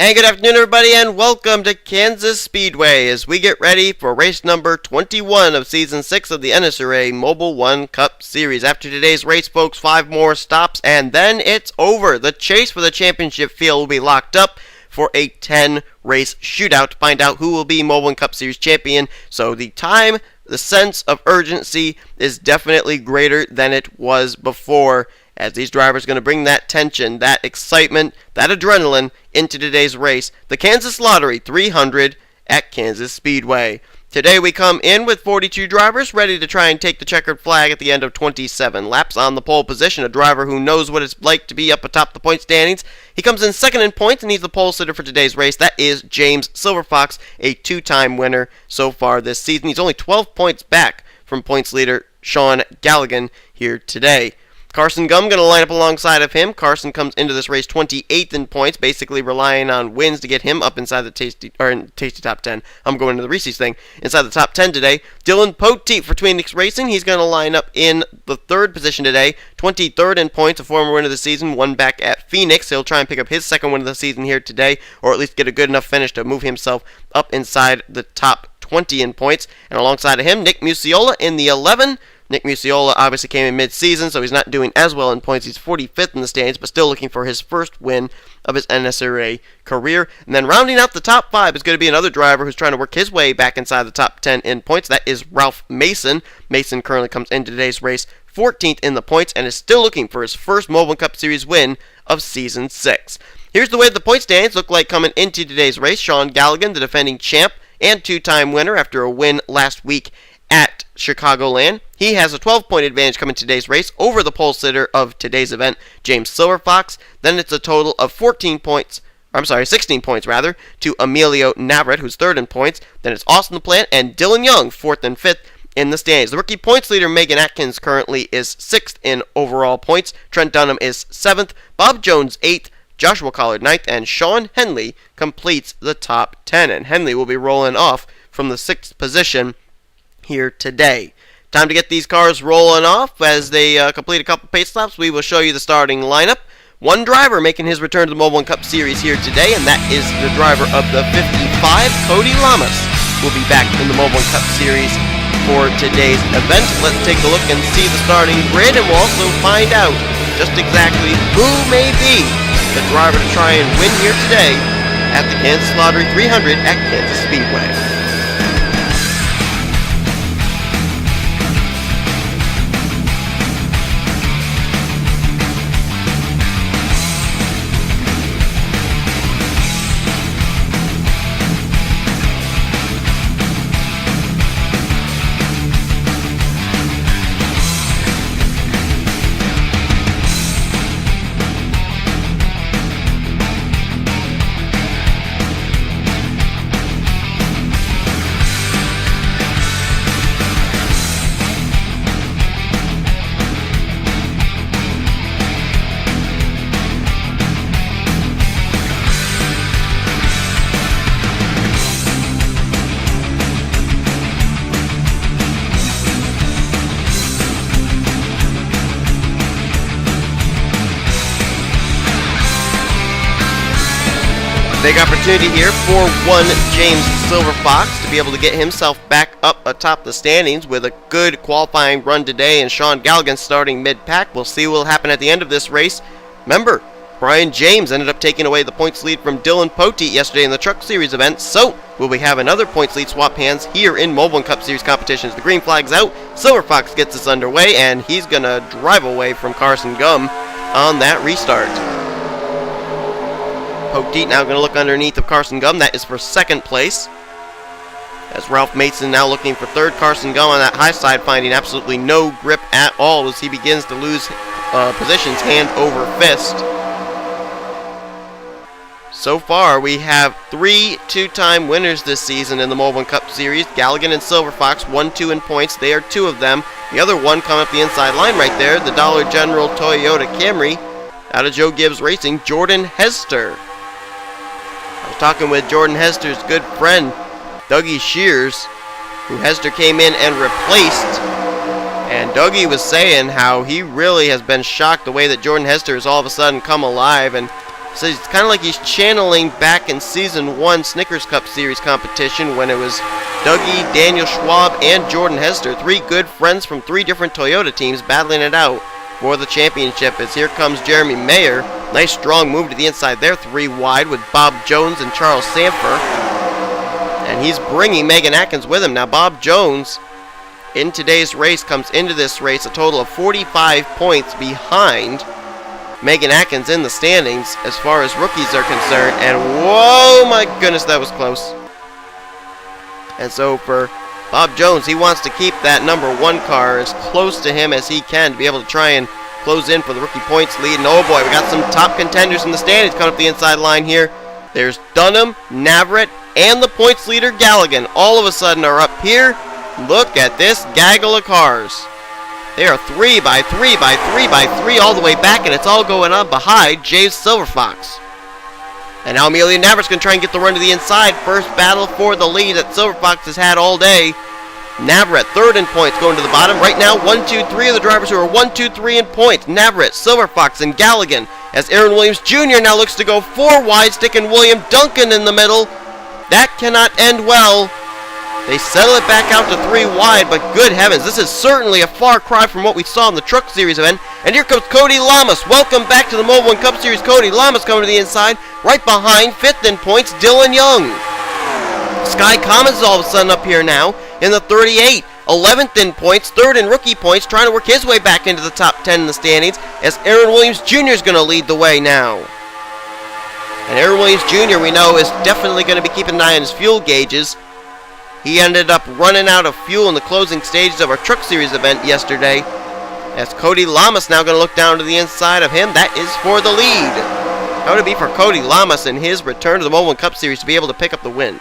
And good afternoon, everybody, and welcome to Kansas Speedway as we get ready for race number 21 of Season 6 of the NNSCRA Mobil1 Cup Series. After today's race, folks, 5 more stops, and then it's over. The chase for the championship field will be locked up for a 10-race shootout to find out who will be Mobil1 Cup Series champion. So the sense of urgency is definitely greater than it was before, as these drivers are going to bring that tension, that excitement, that adrenaline into today's race. The Kansas Lottery 300 at Kansas Speedway. Today we come in with 42 drivers ready to try and take the checkered flag at the end of 27 laps. On the pole position, a driver who knows what it's like to be up atop the point standings. He comes in second in points and he's the pole sitter for today's race. That is James Silverfox, a 2-time winner so far this season. He's only 12 points back from points leader Sean Galligan here today. Carson Gum going to line up alongside of him. Carson comes into this race 28th in points, basically relying on wins to get him up inside the tasty top 10. I'm going to the Reese's thing. Inside the top 10 today. Dylan Poteet for Tweenix Racing. He's going to line up in the third position today. 23rd in points, a former winner of the season, one back at Phoenix. He'll try and pick up his second win of the season here today, or at least get a good enough finish to move himself up inside the top 20 in points. And alongside of him, Nick Muciola in the 11. Nick Muciola obviously came in mid-season, so he's not doing as well in points. He's 45th in the standings, but still looking for his first win of his NNSCRA career. And then rounding out the top 5 is going to be another driver who's trying to work his way back inside the top 10 in points. That is Ralph Mason. Mason currently comes into today's race 14th in the points and is still looking for his first Mobil1 Cup Series win of Season 6. Here's the way the point standings look like coming into today's race. Sean Galligan, the defending champ and 2-time winner after a win last week at Chicagoland. He has a 12-point advantage coming to today's race over the pole sitter of today's event, James Silverfox. Then it's a total of 16 points to Emilio Navarrete, who's third in points. Then it's Austin LaPlante and Dylan Young, 4th and 5th in the standings. The rookie points leader, Megan Atkins, currently is 6th in overall points. Trent Dunham is 7th. Bob Jones, 8th. Joshua Collard, 9th. And Sean Henley completes the top 10. And Henley will be rolling off from the 6th position here today. Time to get these cars rolling off. As they complete a couple pace laps, we will show you the starting lineup. One driver making his return to the Mobil1 Cup Series here today, and that is the driver of the 55, Cody Lamas, will be back in the Mobil1 Cup Series for today's event. Let's take a look and see the starting grid, and we'll also find out just exactly who may be the driver to try and win here today at the Kansas Lottery 300 at Kansas Speedway. Big opportunity here for one James Silverfox to be able to get himself back up atop the standings with a good qualifying run today, and Sean Galligan starting mid-pack. We'll see what will happen at the end of this race. Remember, Brian James ended up taking away the points lead from Dylan Poteet yesterday in the Truck Series event, so will we have another points lead swap hands here in Mobil1 Cup Series competitions? The green flag's out, Silverfox gets us underway, and he's going to drive away from Carson Gum on that restart. Poteet now going to look underneath of Carson Gum. That is for second place. As Ralph Mason now looking for third. Carson Gum on that high side finding absolutely no grip at all as he begins to lose positions hand over fist. So far, we have 3 2-time winners this season in the Mobil1 Cup Series. Galligan and Silverfox, 1-2 in points. They are 2 of them. The other one coming up the inside line right there, the Dollar General Toyota Camry out of Joe Gibbs Racing, Jordan Hester. I was talking with Jordan Hester's good friend, Dougie Shears, who Hester came in and replaced. And Dougie was saying how he really has been shocked the way that Jordan Hester has all of a sudden come alive. And So it's kind of like he's channeling back in Season 1 Snickers Cup Series competition when it was Dougie, Daniel Schwab, and Jordan Hester, 3 good friends from 3 different Toyota teams battling it out for the championship. As here comes Jeremy Mayer. Nice strong move to the inside there, 3 wide with Bob Jones and Charles Sanfer. And he's bringing Megan Atkins with him. Now Bob Jones in today's race comes into this race a total of 45 points behind Megan Atkins in the standings as far as rookies are concerned. And whoa, my goodness, that was close. And so for Bob Jones, he wants to keep that number 1 car as close to him as he can to be able to try and close in for the rookie points lead. And oh boy, we got some top contenders in the standings coming up the inside line here. There's Dunham, Navarrete, and the points leader Galligan. All of a sudden are up here. Look at this gaggle of cars. They are 3 by 3 by 3 by 3 all the way back, and it's all going on behind James Silver Fox. And now Amelia Navarrete's going to try and get the run to the inside. First battle for the lead that Silver Fox has had all day. Navarrete, 3rd in points, going to the bottom. Right now, 1, 2, 3 of the drivers who are 1, 2, 3 in points. Navarrete, Silver Fox, and Galligan. As Aaron Williams Jr. now looks to go 4 wide, sticking William Duncan in the middle. That cannot end well. They settle it back out to 3 wide, but good heavens, this is certainly a far cry from what we saw in the Truck Series event. And here comes Cody Lamas. Welcome back to the Mobil1 Cup Series. Cody Lamas coming to the inside. Right behind, 5th in points, Dylan Young. Sky Commons is all of a sudden up here now in the 38. 11th in points, 3rd in rookie points, trying to work his way back into the top 10 in the standings, as Aaron Williams Jr. is going to lead the way now. And Aaron Williams Jr., we know, is definitely going to be keeping an eye on his fuel gauges. He ended up running out of fuel in the closing stages of our Truck Series event yesterday. As Cody Lamas now going to look down to the inside of him. That is for the lead. How would it be for Cody Lamas in his return to the Mobil1 Cup Series to be able to pick up the win?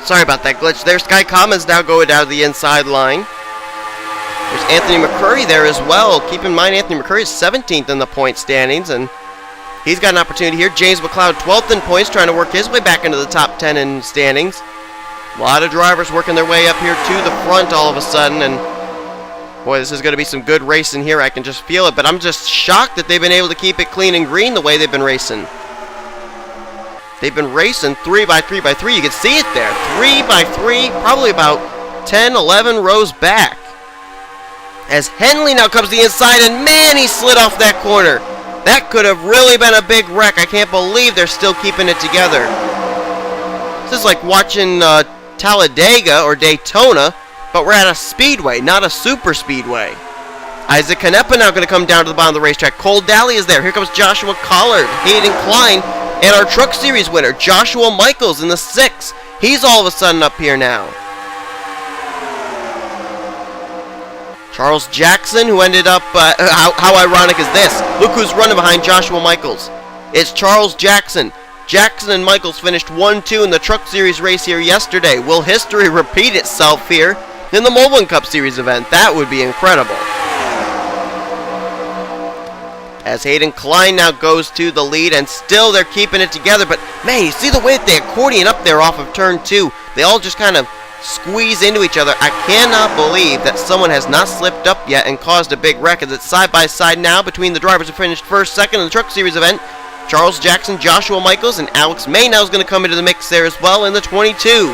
Sorry about that glitch there. Sky Commons now going down to the inside line. There's Anthony McCurry there as well. Keep in mind, Anthony McCurry is 17th in the point standings, and he's got an opportunity here. James McLeod, 12th in points, trying to work his way back into the top 10 in standings. A lot of drivers working their way up here to the front all of a sudden, and boy, this is going to be some good racing here. I can just feel it, but I'm just shocked that they've been able to keep it clean and green the way they've been racing. They've been racing 3 by 3 by 3. You can see it there. 3 by 3, probably about 10, 11 rows back. As Henley now comes to the inside, and man, he slid off that corner. That could have really been a big wreck. I can't believe they're still keeping it together. This is like watching Talladega or Daytona, but we're at a speedway, not a super speedway. Isaac Canepa now going to come down to the bottom of the racetrack. Cole Daly is there. Here comes Joshua Collard, Hayden Klein, and our Truck Series winner, Joshua Michaels in the 6th. He's all of a sudden up here now. Charles Jackson, who ended up, how ironic is this? Look who's running behind Joshua Michaels. It's Charles Jackson. Jackson and Michaels finished 1-2 in the Truck Series race here yesterday. Will history repeat itself here in the Mobil1 Cup Series event? That would be incredible. As Hayden Klein now goes to the lead, and still they're keeping it together. But man, you see the way that they accordion up there off of turn 2. They all just kind of squeeze into each other. I cannot believe that someone has not slipped up yet and caused a big wreck, as it's side by side now between the drivers who finished 1st, 2nd in the Truck Series event. Charles Jackson, Joshua Michaels, and Alex May now is going to come into the mix there as well in the 22.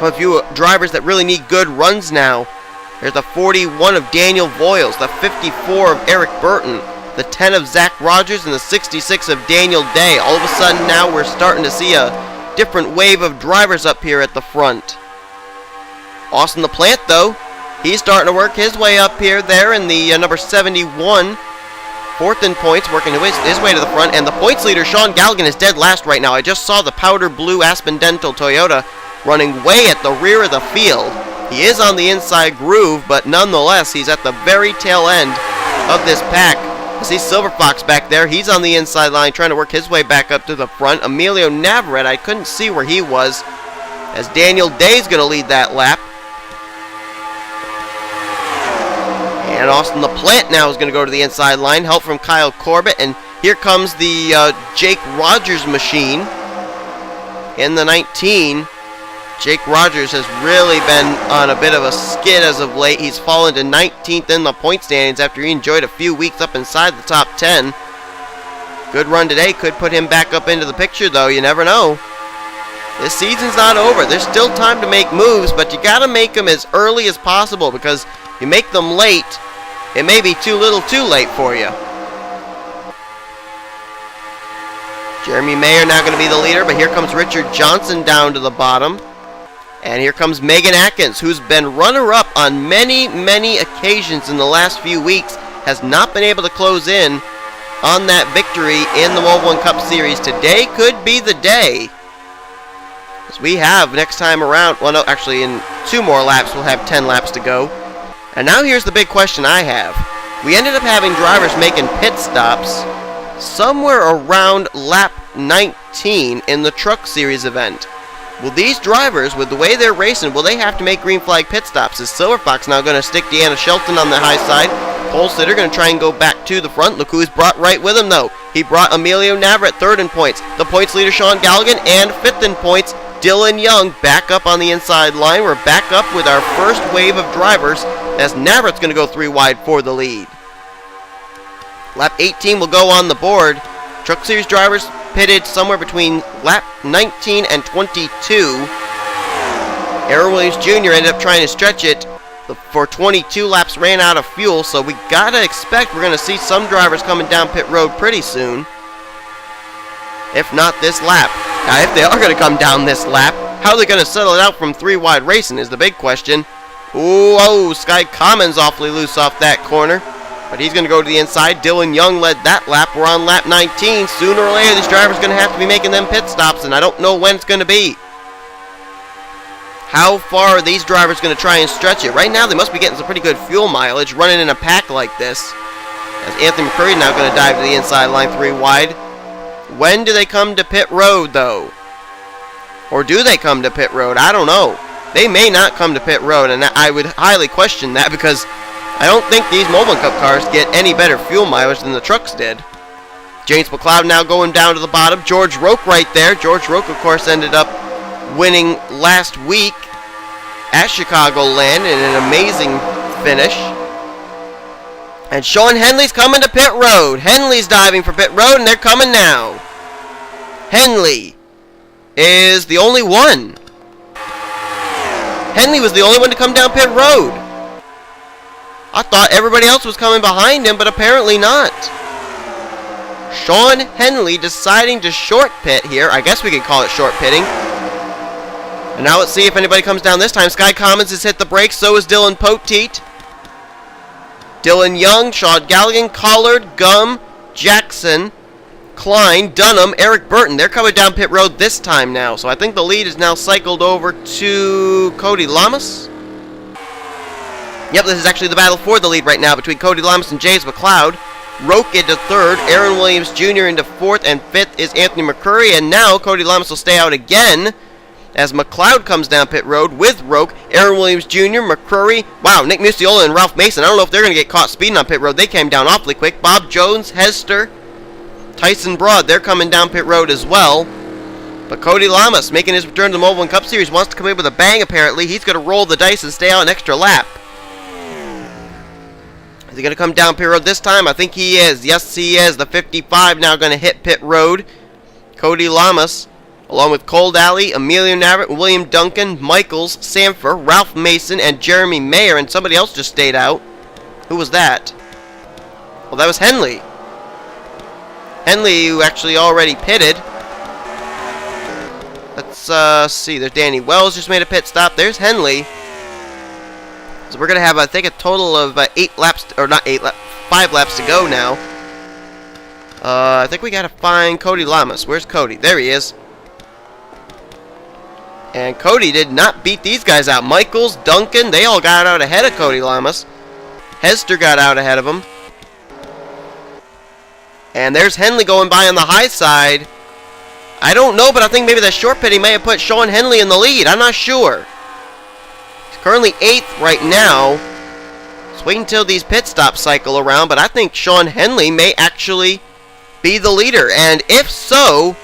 A few drivers that really need good runs now. There's the 41 of Daniel Voiles, the 54 of Eric Burton, the 10 of Zach Rogers, and the 66 of Daniel Day. All of a sudden now we're starting to see a different wave of drivers up here at the front. Austin LaPlante, though, he's starting to work his way up here there in the number 71. 4th in points, working his way to the front, and the points leader, Sean Galligan, is dead last right now. I just saw the powder blue Aspen Dental Toyota running way at the rear of the field. He is on the inside groove, but nonetheless, he's at the very tail end of this pack. I see Silver Fox back there. He's on the inside line, trying to work his way back up to the front. Emilio Navarrete, I couldn't see where he was, as Daniel Day's going to lead that lap. And Austin LaPlante now is going to go to the inside line. Help from Kyle Corbett. And here comes the Jake Rogers machine in the 19. Jake Rogers has really been on a bit of a skid as of late. He's fallen to 19th in the point standings after he enjoyed a few weeks up inside the top 10. Good run today could put him back up into the picture, though. You never know. This season's not over. There's still time to make moves, but you got to make them as early as possible, because if you make them late, it may be too little too late for you. Jeremy Mayer now going to be the leader, but here comes Richard Johnson down to the bottom. And here comes Megan Atkins, who's been runner-up on many, many occasions in the last few weeks, has not been able to close in on that victory in the Mobil1 Cup Series. Today could be the day, as we have next time around, well no, actually in 2 more laps we'll have 10 laps to go. And now here's the big question I have. We ended up having drivers making pit stops somewhere around lap 19 in the Truck Series event. Will these drivers, with the way they're racing, will they have to make green flag pit stops? Is Silver Fox now going to stick Deanna Shelton on the high side? Pole Sitter going to try and go back to the front. Look who he's brought right with him, though. He brought Emilio Navarrete 3rd in points. The points leader, Sean Galligan, and 5th in points, Dylan Young, back up on the inside line. We're back up with our first wave of drivers, as Navarete's going to go 3 wide for the lead. Lap 18 will go on the board. Truck Series drivers pitted somewhere between lap 19 and 22. Aaron Williams Jr. ended up trying to stretch it for 22 laps, ran out of fuel, so we gotta expect we're gonna see some drivers coming down pit road pretty soon, if not this lap. Now, if they are gonna come down this lap, how are they gonna settle it out from 3 wide racing is the big question. Ooh, oh, Sky Commons awfully loose off that corner, but he's gonna go to the inside. Dylan Young led that lap. We're on lap 19. Sooner or later, these drivers gonna have to be making them pit stops, and I don't know when it's gonna be. How far are these drivers going to try and stretch it? Right now, they must be getting some pretty good fuel mileage running in a pack like this. As Anthony McCurry now going to dive to the inside line 3 wide. When do they come to pit road, though? Or do they come to pit road? I don't know. They may not come to pit road, and I would highly question that, because I don't think these Mobil1 Cup cars get any better fuel mileage than the trucks did. James McLeod now going down to the bottom. George Roque right there. George Roque, of course, ended up winning last week at Chicagoland in an amazing finish. And Sean Henley's coming to pit road. Henley's diving for pit road, and they're coming now. Henley is the only one. Henley was the only one to come down pit road. I thought everybody else was coming behind him, but apparently not. Sean Henley deciding to short pit here. I guess we could call it short pitting. And now let's see if anybody comes down this time. Sky Commons has hit the brakes, so is Dylan Poteet. Dylan Young, Sean Galligan, Collard, Gum, Jackson, Klein, Dunham, Eric Burton. They're coming down pit road this time now. So I think the lead is now cycled over to Cody Lamas. Yep, this is actually the battle for the lead right now between Cody Lamas and James McLeod. Roque into 3rd, Aaron Williams Jr. into 4th, and 5th is Anthony McCurry. And now Cody Lamas will stay out again, as McLeod comes down pit road with Roque, Aaron Williams Jr., McCurry. Wow, Nick Musiola and Ralph Mason. I don't know if they're going to get caught speeding on pit road. They came down awfully quick. Bob Jones, Hester, Tyson Broad, they're coming down pit road as well. But Cody Lamas, making his return to the Mobil1 Cup Series, wants to come in with a bang apparently. He's going to roll the dice and stay out an extra lap. Is he going to come down pit road this time? I think he is. Yes, he is. The 55 now going to hit pit road. Cody Lamas, along with Cole Daly, Emilio Navarrete, William Duncan, Michaels, Sanford, Ralph Mason, and Jeremy Mayer, and somebody else just stayed out. Who was that? Well, that was Henley. Henley, who actually already pitted. Let's see. There's Danny Wells just made a pit stop. There's Henley. So we're going to have, I think, a total of 8 laps, or not 8 laps, 5 laps to go now. I think we got to find Cody Lamas. Where's Cody? There he is. And Cody did not beat these guys out. Michaels, Duncan, they all got out ahead of Cody Lamas. Hester got out ahead of him. And there's Henley going by on the high side. I don't know, but I think maybe that short pitting may have put Sean Henley in the lead. I'm not sure. He's currently 8th right now. Let's wait until these pit stops cycle around, but I think Sean Henley may actually be the leader. And if so,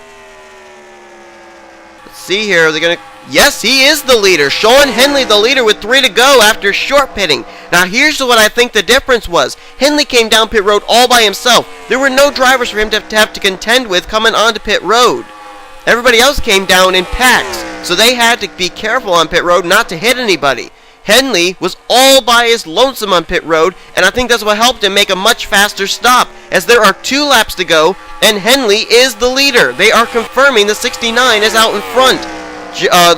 let's see here. Are they going to Yes, he is the leader. Sean Henley the leader with 3 to go after short pitting. Now here's what I think the difference was. Henley came down pit road all by himself. There were no drivers for him to have to contend with coming onto pit road. Everybody else came down in packs, so they had to be careful on pit road not to hit anybody. Henley was all by his lonesome on pit road, and I think that's what helped him make a much faster stop, as there are 2 laps to go, and Henley is the leader. They are confirming the 69 is out in front.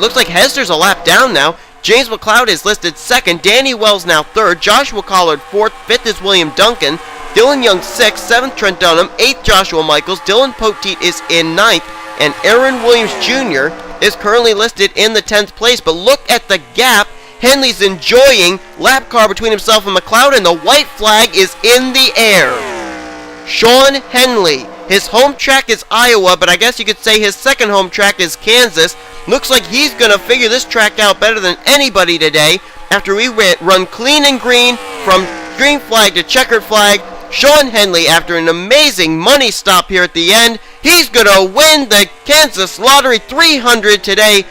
Looks like Hester's a lap down now. James McLeod is listed second. Danny Wells now third. Joshua Collard fourth. Fifth is William Duncan. Dylan Young sixth. Seventh Trent Dunham. Eighth Joshua Michaels. Dylan Poteet is in ninth. And Aaron Williams Jr. is currently listed in the 10th place. But look at the gap. Henley's enjoying lap car between himself and McLeod, and the white flag is in the air. Sean Henley. His home track is Iowa, but I guess you could say his second home track is Kansas. Looks like he's going to figure this track out better than anybody today after we run clean and green from green flag to checkered flag. Sean Henley, after an amazing money stop here at the end, he's going to win the Kansas Lottery 300 today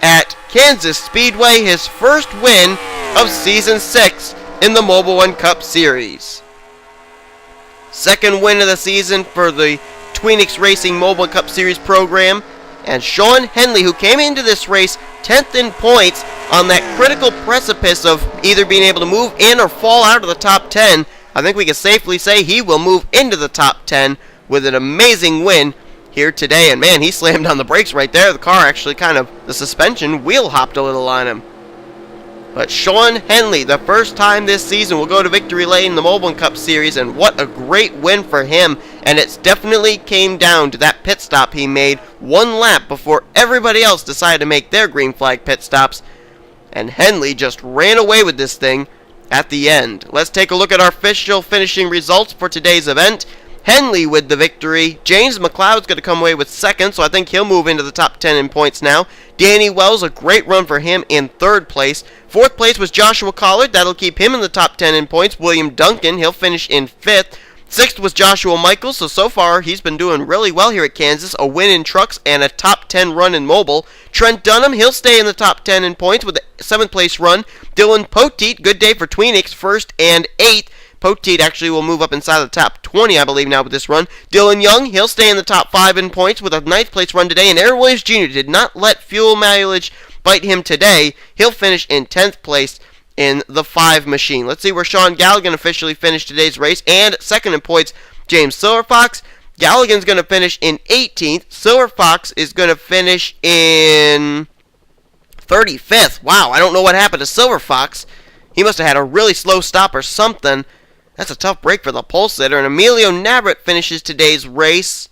at Kansas Speedway, his first win of Season 6 in the Mobil1 Cup Series. Second win of the season for the Tweenix Racing Mobil1 Cup Series program. And Sean Henley, who came into this race 10th in points on that critical precipice of either being able to move in or fall out of the top 10, I think we can safely say he will move into the top 10 with an amazing win here today. And man, he slammed on the brakes right there. The car actually the suspension wheel hopped a little on him. But Sean Henley, the first time this season, will go to victory lane in the Mobil1 Cup Series, and what a great win for him. And it's definitely came down to that pit stop he made 1 lap before everybody else decided to make their green flag pit stops. And Henley just ran away with this thing at the end. Let's take a look at our official finishing results for today's event. Henley with the victory. James McLeod's going to come away with second, so I think he'll move into the top 10 in points now. Danny Wells, a great run for him in third place. Fourth place was Joshua Collard. That'll keep him in the top 10 in points. William Duncan, he'll finish in fifth. Sixth was Joshua Michaels, so far he's been doing really well here at Kansas. A win in trucks and a top 10 run in mobile. Trent Dunham, he'll stay in the top 10 in points with a 7th place run. Dylan Poteet, good day for Tweenix, first and 8th. Poteet actually will move up inside the top 20, I believe, now with this run. Dylan Young, he'll stay in the top 5 in points with a 9th place run today. And Aaron Williams Jr. did not let fuel mileage bite him today. He'll finish in 10th place in the 5 machine. Let's see where Sean Galligan officially finished today's race. And second in points, James Silverfox. Galligan's going to finish in 18th. Silverfox is going to finish in 35th. Wow, I don't know what happened to Silverfox. He must have had a really slow stop or something. That's a tough break for the pole sitter. And Emilio Navrat finishes today's race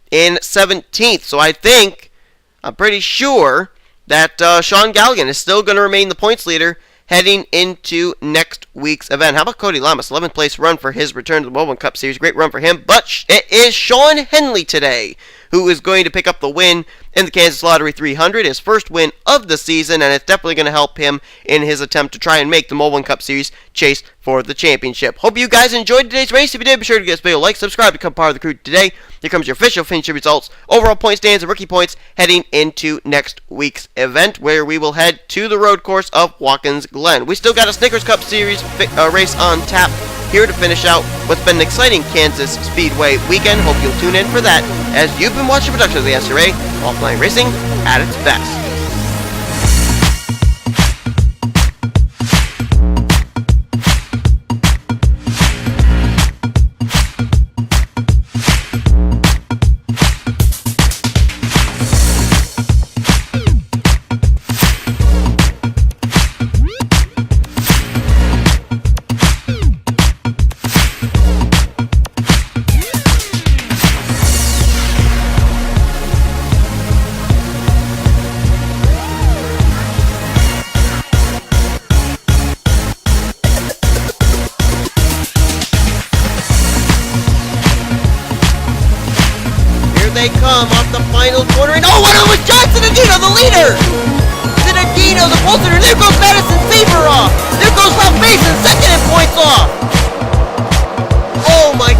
in 17th. So I'm pretty sure that Sean Galligan is still going to remain the points leader heading into next week's event. How about Cody Lamas? 11th place run for his return to the Mobil1 Cup Series. Great run for him. But it is Sean Henley today who is going to pick up the win in the Kansas Lottery 300, his first win of the season, and it's definitely going to help him in his attempt to try and make the Mobil1 Cup Series chase for the championship. Hope you guys enjoyed today's race. If you did, be sure to give this video a like, subscribe, become part of the crew today. Here comes your official finishing results, overall point stands, and rookie points heading into next week's event, where we will head to the road course of Watkins Glen. We still got a Snickers Cup Series race on tap here to finish out what's been an exciting Kansas Speedway weekend. Hope you'll tune in for that, as you've been watching a production of the NNSCRA, offline racing at its best. They come off the final corner, and oh, what it was Johnson Aguino, the leader! Aguino, the pole sitter. There goes Madison Seaver off. There goes Ralph Mason, second in points off. Oh my